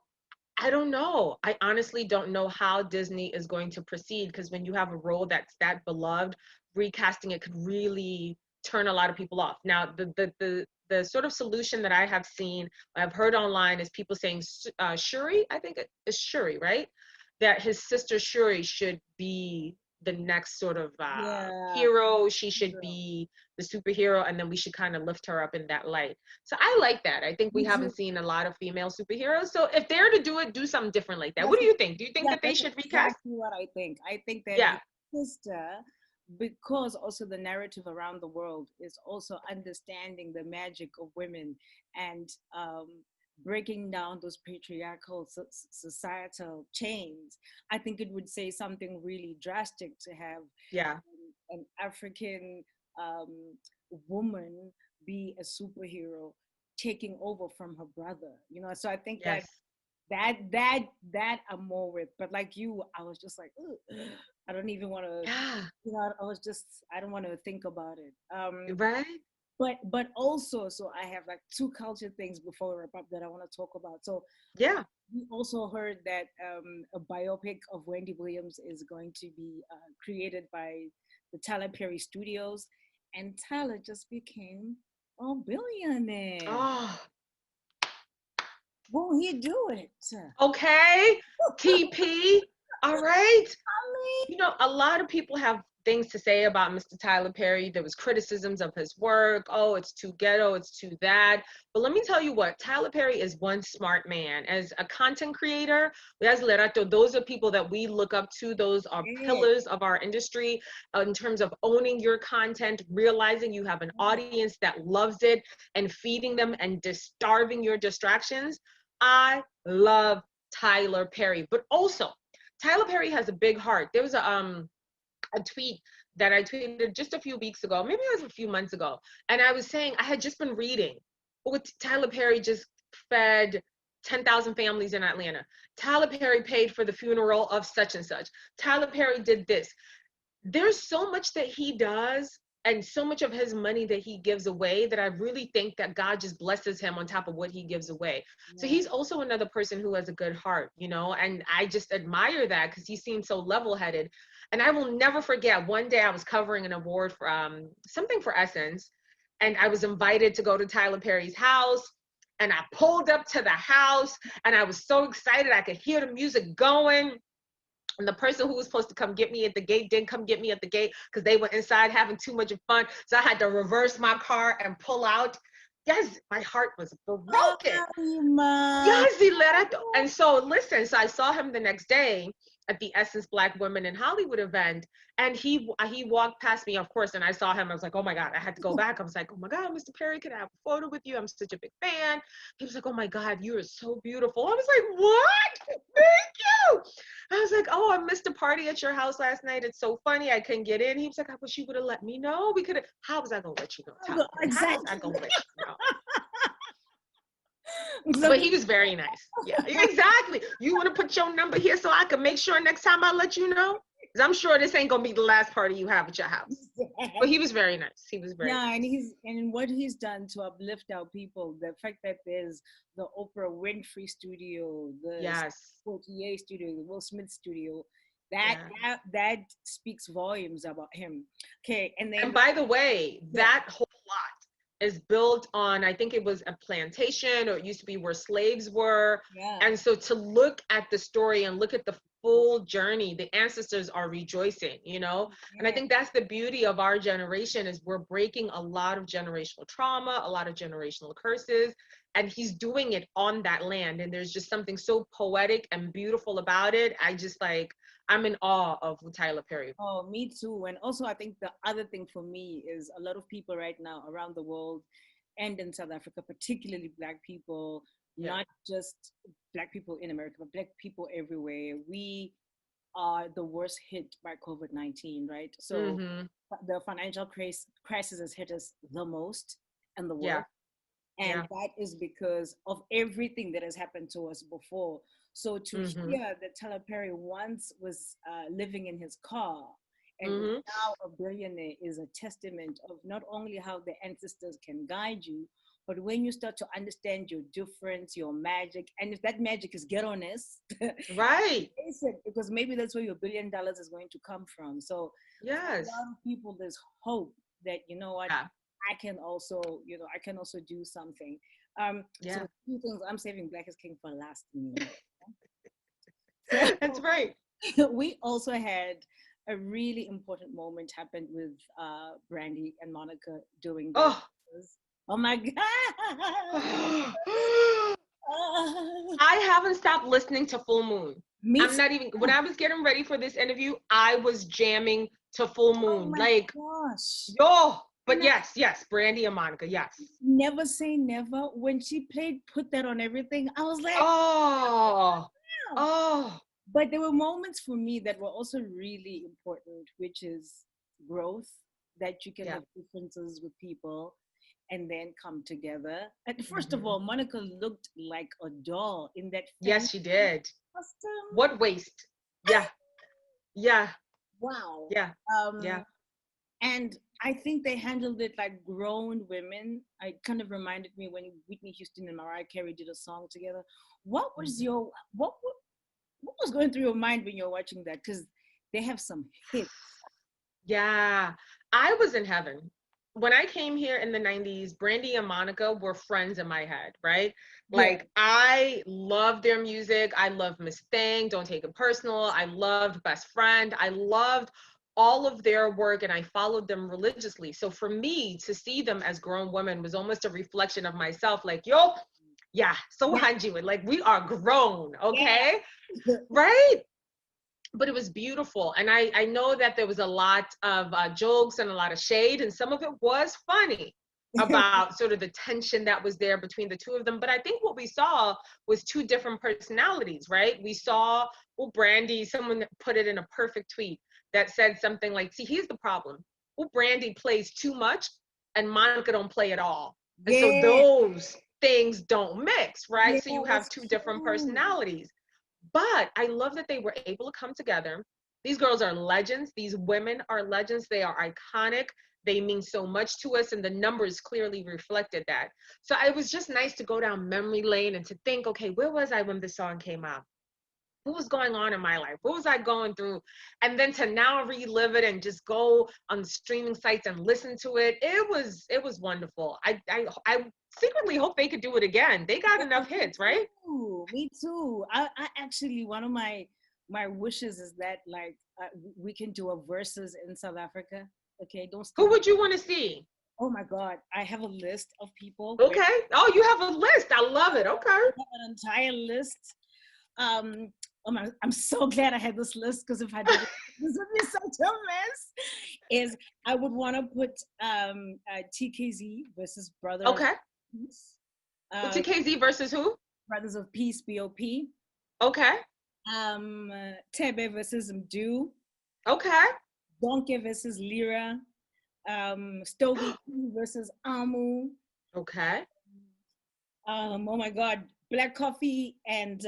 I don't know. I honestly don't know how Disney is going to proceed, because when you have a role that's that beloved, recasting it could really turn a lot of people off. Now, the sort of solution that I have seen, I've heard online, is people saying Shuri, I think it's Shuri, right? That his sister Shuri should be the next sort of Yeah, hero. She should true. be the superhero, and then we should kind of lift her up in that light. So I like that. I think we Me haven't too. seen a lot of female superheroes. So if they're to do it, do something different like that. What That's do you think? Do you think Yeah, that they that's should recast? exactly what I think. I think that Yeah, his sister, because also the narrative around the world is also understanding the magic of women and breaking down those patriarchal societal chains. I think it would say something really drastic to have yeah, an African um, woman be a superhero taking over from her brother. So I think that yes, that that that I'm more with. But like you, I was just like, ugh, I don't even want to. yeah, I don't want to think about it. right? But also, so I have like two culture things before we wrap up that I want to talk about. So Yeah. we also heard that a biopic of Wendy Williams is going to be created by the Tyler Perry Studios, and Tyler just became a billionaire. Oh, Will he do it? okay. TP. All right. I A lot of people have things to say about Mr. Tyler Perry. There was criticisms of his work. Oh, it's too ghetto, it's too that. But let me tell you what, Tyler Perry is one smart man. As a content creator, as Lerato, those are people that we look up to. Those are mean, pillars of our industry in terms of owning your content, realizing you have an audience that loves it, and feeding them and starving your distractions. I love Tyler Perry, but also Tyler Perry has a big heart. There was a tweet that I tweeted just a few weeks ago, maybe it was a few months ago, and I was saying I had just been reading what Tyler Perry just fed 10,000 families in Atlanta. Tyler Perry paid for the funeral of such and such. Tyler Perry did this. There's so much that he does and so much of his money that he gives away that I really think that God just blesses him on top of what he gives away. So yeah. he's also another person who has a good heart, and I just admire that because he seems so level-headed. And I will never forget, one day I was covering an award for something for Essence, and I was invited to go to Tyler Perry's house. And I pulled up to the house and I was so excited. I could hear the music going. And the person who was supposed to come get me at the gate didn't come get me at the gate because they were inside having too much fun. So I had to reverse my car and pull out. Yes, my heart was broken. Ay, man. Yes, Dilerato. And so listen, so I saw him the next day at the Essence Black Women in Hollywood event, and he walked past me, of course, and I saw him. I was like, oh my God, I had to go back. I was like, oh my God, Mr. Perry, can I have a photo with you? I'm such a big fan. He was like, oh my God, you are so beautiful. I was like, what? Thank you. I was like, oh, I missed a party at your house last night. It's so funny. I couldn't get in. He was like, I wish you would have let me know. We could have. How was I going to let you know, Tyler? How was I Exactly. going to let you know? But he was very nice. Yeah, exactly. You want to put your number here so I can make sure next time I let you know? Because I'm sure this ain't going to be the last party you have at your house. But he was very nice. He was very Yeah, nice. and what he's done to uplift our people, the fact that there's the Oprah Winfrey studio, the Yes. Portier studio, the Will Smith studio, that Yeah. that speaks volumes about him. Okay, and And then by the way, yeah, that whole lot is built on, I think it was a plantation, or it used to be where slaves were. yeah, And so to look at the story and look at the full journey, the ancestors are rejoicing, you know? And I yeah. think that's the beauty of our generation, is we're breaking a lot of generational trauma, a lot of generational curses, and he's doing it on that land. And there's just something so poetic and beautiful about it. I just like, I'm in awe of Tyler Perry. Oh, me too. And also, I think the other thing for me is a lot of people right now around the world and in South Africa, particularly Black people, Yeah. not just Black people in America, but Black people everywhere. We are the worst hit by COVID-19, right? So Mm-hmm. the financial crisis has hit us the most and the Yeah. worst. And Yeah. that is because of everything that has happened to us before. So to Mm-hmm. hear that Tyler Perry once was living in his car and is Mm-hmm. now a billionaire is a testament of not only how the ancestors can guide you, but when you start to understand your difference, your magic, and if that magic is ghetto-ness, Right. face it, because maybe that's where your $1 billion is going to come from. So for a Yes. lot of people, there's hope that, you know what, Yeah. I can also, I can also do something. So Yeah. two things, I'm saving Black is King for last meal. That's right. So we also had a really important moment happen with Brandy and Monica doing their Oh. oh my god. I haven't stopped listening to Full Moon. Me I'm too. not even, when I was getting ready for this interview, I was jamming to Full Oh Moon. my Like, gosh. yo, but And I yes, Brandy and Monica, yes. never say never. When she played Put That on Everything, I was like, Oh, wow. oh, But there were moments for me that were also really important, which is growth, that you can yeah. have differences with people and then come together. And first of Hmm. all, Monica looked like a doll in that Yes, fancy she did. costume. What waste? Yeah, yeah, Wow. yeah, yeah. Um, and I think they handled it like grown women. It kind of reminded me when Whitney Houston and Mariah Carey did a song together. What was Mhm. your what was going through your mind when you're watching that? Because they have some hits. Yeah, I was in heaven. When I came here in the 90s, Brandy and Monica were friends in my head, right? Yeah. Like, I loved their music. I loved Miss Thing, Don't Take It Personal. I loved Best Friend. I loved all of their work, and I followed them religiously. So for me to see them as grown women was almost a reflection of myself. Like, yo, yeah, so Yeah. Hanji, like, we are grown, Yeah. okay? Right? But it was beautiful. And I know that there was a lot of jokes and a lot of shade, and some of it was funny about sort of the tension that was there between the two of them. But I think what we saw was two different personalities, right? We saw, well, Brandy, someone put it in a perfect tweet that said something like, see, here's the problem. Well, Brandy plays too much and Monica don't play at all. And so Yeah. those things don't mix, right? Yeah, So you have that's two different true. personalities. But I love that they were able to come together. These girls are legends. These women are legends. They are iconic. They mean so much to us, and the numbers clearly reflected that. So it was just nice to go down memory lane and to think, okay, where was I when this song came out? What was going on in my life? What was I going through? And then to now relive it and just go on the streaming sites and listen to it. It was wonderful. I secretly hope they could do it again. They got Yeah, enough hits, right? me too. I actually, one of my wishes is that like we can do a versus in South Africa. Okay, don't Who steal. would you want to see? Oh my God, I have a list of people. Wait, Okay. Oh, you have a list. I love it. Okay. I have an entire list. Oh my, I'm so glad I had this list because if I didn't, this would be such a mess. Is I would want to put TKZ versus Okay. Peace, Well, uh, TKZ versus who? Brothers of Peace, BOP. Okay. Tebe versus Mdu, Okay. Donkey versus Lyra, Stogie versus Amu. Okay. Oh my God, Black Coffee and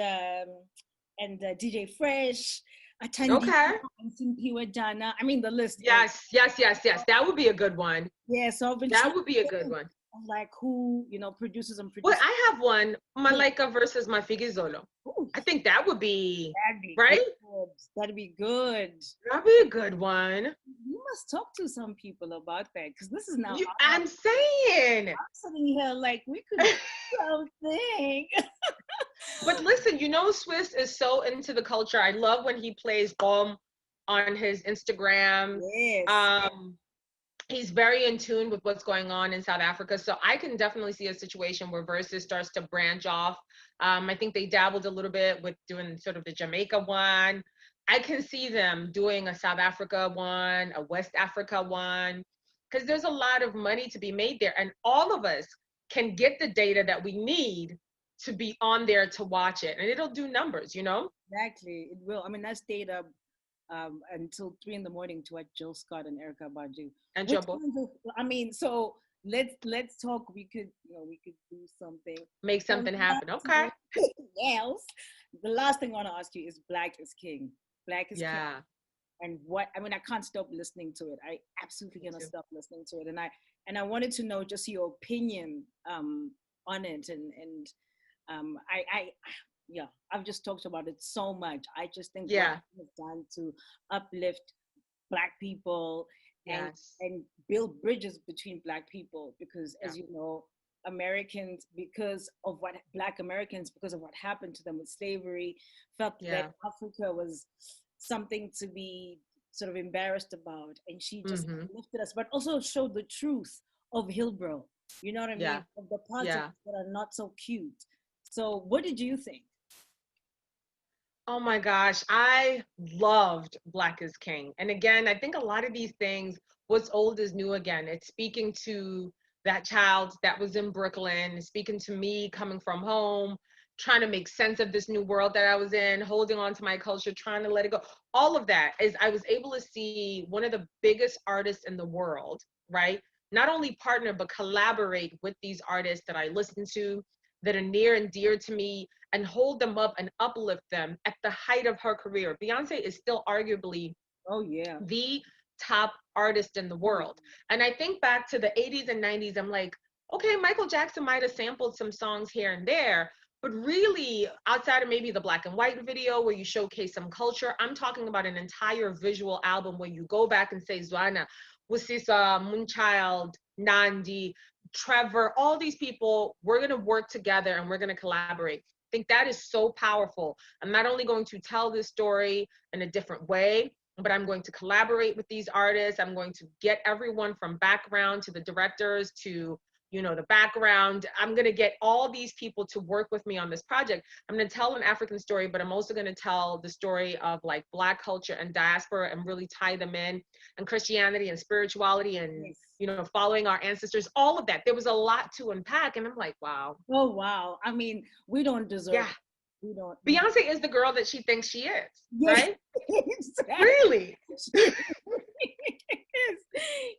DJ Fresh. Atandi, Okay. Simpiwe Jana. I mean, the list. Yes. That would be a good one. Yeah, so I've been That trying would be a good to one. of like who, produces and Well, produces. I have one, Malaika versus Mafigizolo. Ooh, I think that would be, that'd be right? good. That'd be good. That'd be a good one. You must talk to some people about that because this is now. I'm saying. I'm sitting here like we could do something. But listen, Swiss is so into the culture. I love when he plays Bomb on his Instagram. Yes. He's very in tune with what's going on in South Africa. So I can definitely see a situation where Versuz starts to branch off. I think they dabbled a little bit with doing sort of the Jamaica one. I can see them doing a South Africa one, a West Africa one, because there's a lot of money to be made there. And all of us can get the data that we need to be on there to watch it. And it'll do numbers, Exactly. It will. I mean, that's data until 3 a.m. to watch Jill Scott and Erica Badu. And Jobo. I mean, so let's talk. We could do something. Make something happen. Okay. Yes. The last thing I want to ask you is Black is King. Black is King. And I can't stop listening to it. I absolutely gonna stop listening to it. And I wanted to know just your opinion on it. And I've just talked about it so much. I just think what it's done to uplift Black people and build bridges between Black people, because as you know, Americans, because of what happened to them with slavery, felt that Africa was something to be sort of embarrassed about, and she just lifted us, but also showed the truth of Hillbrow. You know what I mean? Of the parts that are not so cute. So what did you think? Oh my gosh, I loved Black is King. And again, I think a lot of these things, what's old is new again. It's speaking to that child that was in Brooklyn, speaking to me coming from home, trying to make sense of this new world that I was in, holding on to my culture, trying to let it go. All of that is, I was able to see one of the biggest artists in the world, right? Not only partner, but collaborate with these artists that I listen to, that are near and dear to me, and hold them up and uplift them at the height of her career. Beyonce is still arguably the top artist in the world. And I think back to the 80s and 90s, I'm like, okay, Michael Jackson might have sampled some songs here and there, but really, outside of maybe the black and white video where you showcase some culture, I'm talking about an entire visual album where you go back and say, Zwana, Wusisa, Moonchild, Nandi, Trevor, all these people, we're going to work together and we're going to collaborate. I think that is so powerful. I'm not only going to tell this story in a different way, but I'm going to collaborate with these artists. I'm going to get everyone from background to the directors to, the background. I'm going to get all these people to work with me on this project. I'm going to tell an African story, but I'm also going to tell the story of like Black culture and diaspora and really tie them in, and Christianity and spirituality and, following our ancestors, all of that. There was a lot to unpack. And I'm like, wow. Oh, wow. I mean, we don't deserve it. We don't. Beyonce is the girl that she thinks she is, right? Exactly. Really?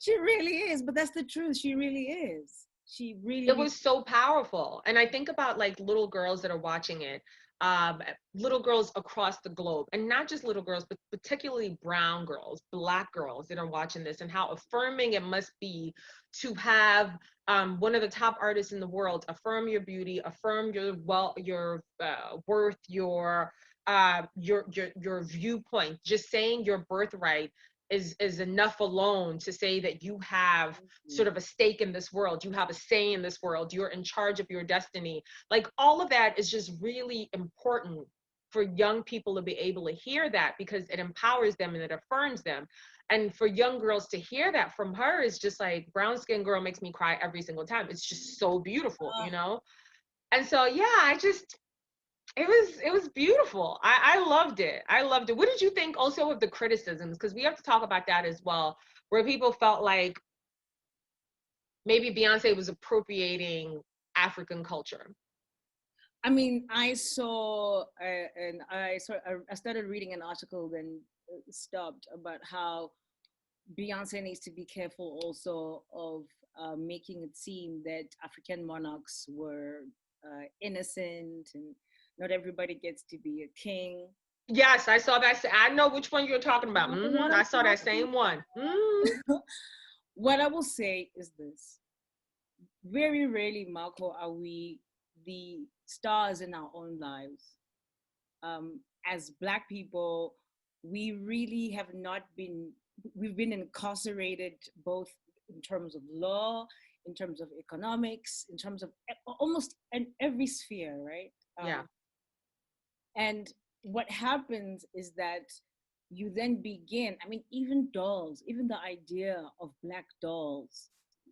She really is, but that's the truth. She really is. She really. It was so powerful. And I think about like little girls that are watching it, little girls across the globe, and not just little girls, but particularly brown girls, Black girls that are watching this, and how affirming it must be to have one of the top artists in the world affirm your beauty, affirm your worth, your viewpoint. Just saying your birthright is enough alone to say that you have sort of a stake in this world, you have a say in this world, you're in charge of your destiny. Like all of that is just really important for young people to be able to hear that, because it empowers them and it affirms them. And for young girls to hear that from her is just like, brown skin girl makes me cry every single time. It's just so beautiful, And so, it was beautiful. I loved it. I loved it. What did you think also of the criticisms? Because we have to talk about that as well, where people felt like maybe Beyonce was appropriating African culture. I mean, I saw, and I started reading an article, then stopped, about how Beyonce needs to be careful also of making it seem that African monarchs were innocent, and not everybody gets to be a king. Yes, I saw that. I know which one you're talking about. What I I'm saw that talking same one. What I will say is this. Very rarely, Makho, are we the stars in our own lives. As Black people, we really have not been, we've been incarcerated both in terms of law, in terms of economics, in terms of almost in every sphere, right? Yeah. And what happens is that you then begin, I mean, even dolls, even the idea of Black dolls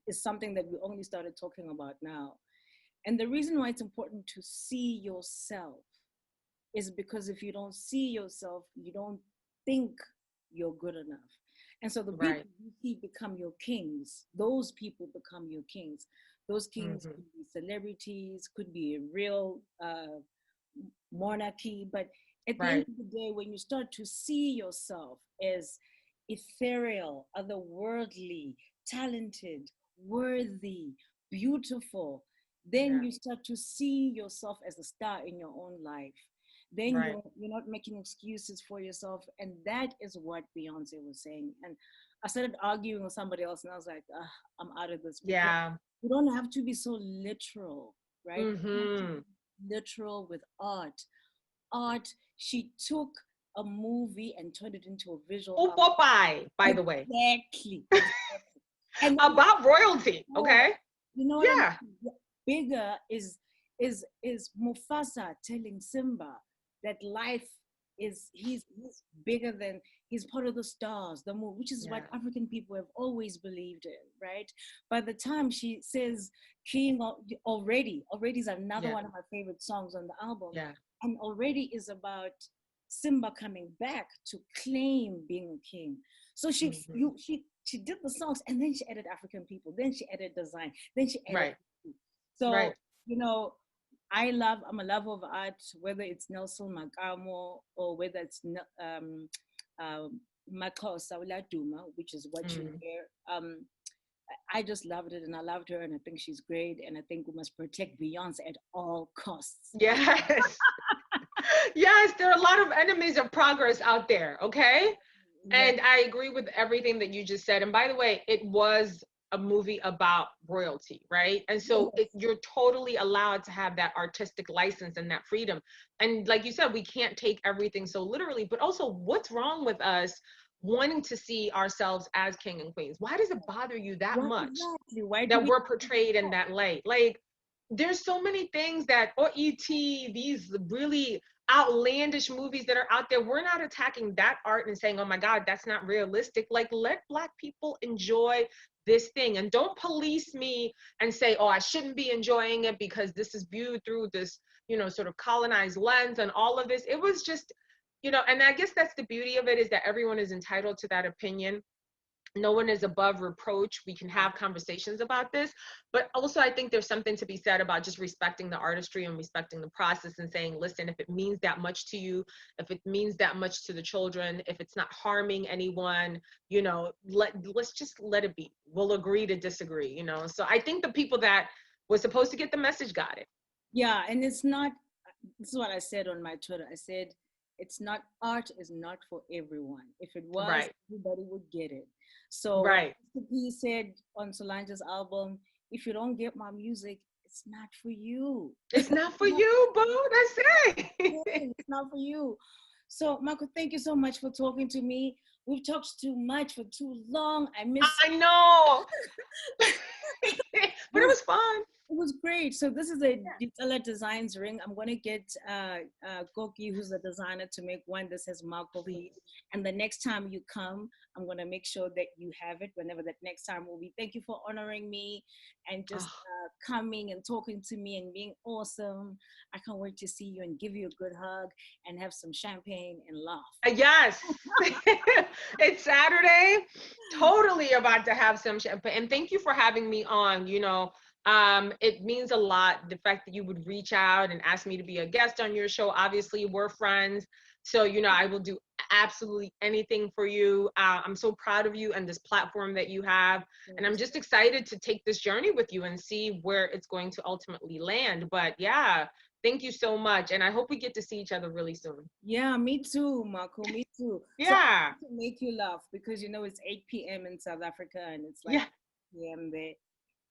is something that we only started talking about now. And the reason why it's important to see yourself is because if you don't see yourself, you don't think you're good enough. And so the Right. people you see become your kings. Those people become your kings. Those kings Mm-hmm. could be celebrities, could be a real monarchy. But at the end Right. of the day, when you start to see yourself as ethereal, otherworldly, talented, worthy, beautiful, then Yeah. you start to see yourself as a star in your own life. Then Right. you're not making excuses for yourself. And that is what Beyonce was saying. And I started arguing with somebody else, and I was like, I'm out of this, because Yeah. you don't have to be so literal, right? You don't have to Mm-hmm. be literal with art. Art, she took a movie and turned it into a visual Oh, art. Popeye, by the way. Exactly. And About royalty, more, okay? you know what I mean? Yeah. Bigger is Mufasa telling Simba that life is, he's bigger than, he's part of the stars, the moon, which is what Yeah. African people have always believed in, right? By the time she says King already is another Yeah. one of my favorite songs on the album, Yeah. and already is about Simba coming back to claim being a king. So Mm-hmm. she did the songs, and then she added African people, then she added design, then she added Right. food. So Right. you know, I'm a lover of art, whether it's Nelson Makamo or whether it's Makho Ndlovu, which is what you Mm. hear. I just loved it, and I loved her, and I think she's great, and I think we must protect Beyonce at all costs. Yes. Yes, there are a lot of enemies of progress out there, okay? Yeah. And I agree with everything that you just said. And by the way, it was a movie about royalty, right? And so Yes. you're totally allowed to have that artistic license and that freedom. And like you said, we can't take everything so literally, but also what's wrong with us wanting to see ourselves as king and queens? Why does it bother you that What much exactly? Why do that we? we're portrayed in that light? Like, there's so many things that, or ET, these really outlandish movies that are out there. We're not attacking that art and saying, oh my God, that's not realistic. Like, let Black people enjoy this thing, and don't police me and say, oh, I shouldn't be enjoying it because this is viewed through this, sort of colonized lens and all of this. It was just, and I guess that's the beauty of it, is that everyone is entitled to that opinion. No one is above reproach. We can have conversations about this, but also I think there's something to be said about just respecting the artistry and respecting the process and saying, listen, if it means that much to you, if it means that much to the children, if it's not harming anyone, let's just let it be. We'll agree to disagree, So I think the people that were supposed to get the message got it. Yeah, and it's not. This is what I said on my Twitter. I said it's not, art is not for everyone. If it was, Right. everybody would get it. So Right. he said on Solange's album, if you don't get my music, it's not for you. It's not for you, boo. That's it. It's not for you. So, Marco, thank you so much for talking to me. We've talked too much for too long. I miss. I know. But it Yes, was fun. it was great. So this is a Ditala Designs ring. I'm going to get Koki, who's a designer, to make one that says Marco, please. And the next time you come, I'm going to make sure that you have it whenever that next time will be. Thank you for honoring me and just coming and talking to me and being awesome. I can't wait to see you and give you a good hug and have some champagne and laugh. Yes. It's Saturday. Totally about to have some champagne. And thank you for having me on. It means a lot, the fact that you would reach out and ask me to be a guest on your show. Obviously, we're friends. So, I will do absolutely anything for you. I'm so proud of you and this platform that you have. And I'm just excited to take this journey with you and see where it's going to ultimately land. But yeah, Thank you so much. And I hope we get to see each other really soon. Yeah, me too, Makho. Me too. Yeah. So, to make you laugh, because it's 8 p.m. in South Africa and it's like 8 p.m. there.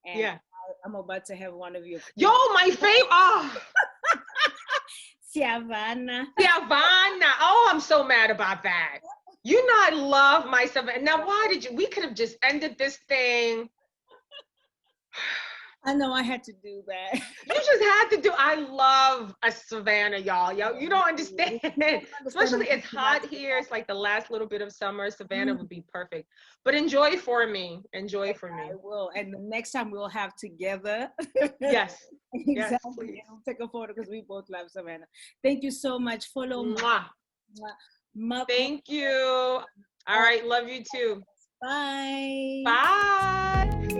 And I'm about to have one of your Yo, my favorite. Oh. Savannah. Oh, I'm so mad about that. You know I love my Savannah. Now, why did we could have just ended this thing. I know I had to do that. You just had to do. I love a Savannah, y'all. You don't understand. Especially it's hot here. It's like the last little bit of summer. Savannah would be perfect. But enjoy for me. Enjoy for me. I will. And the next time we'll have together. Yes. Exactly. Yes, please. We'll take a photo because we both love Savannah. Thank you so much. Follow Mwah. Thank you. All right. Love you too. Bye. Bye.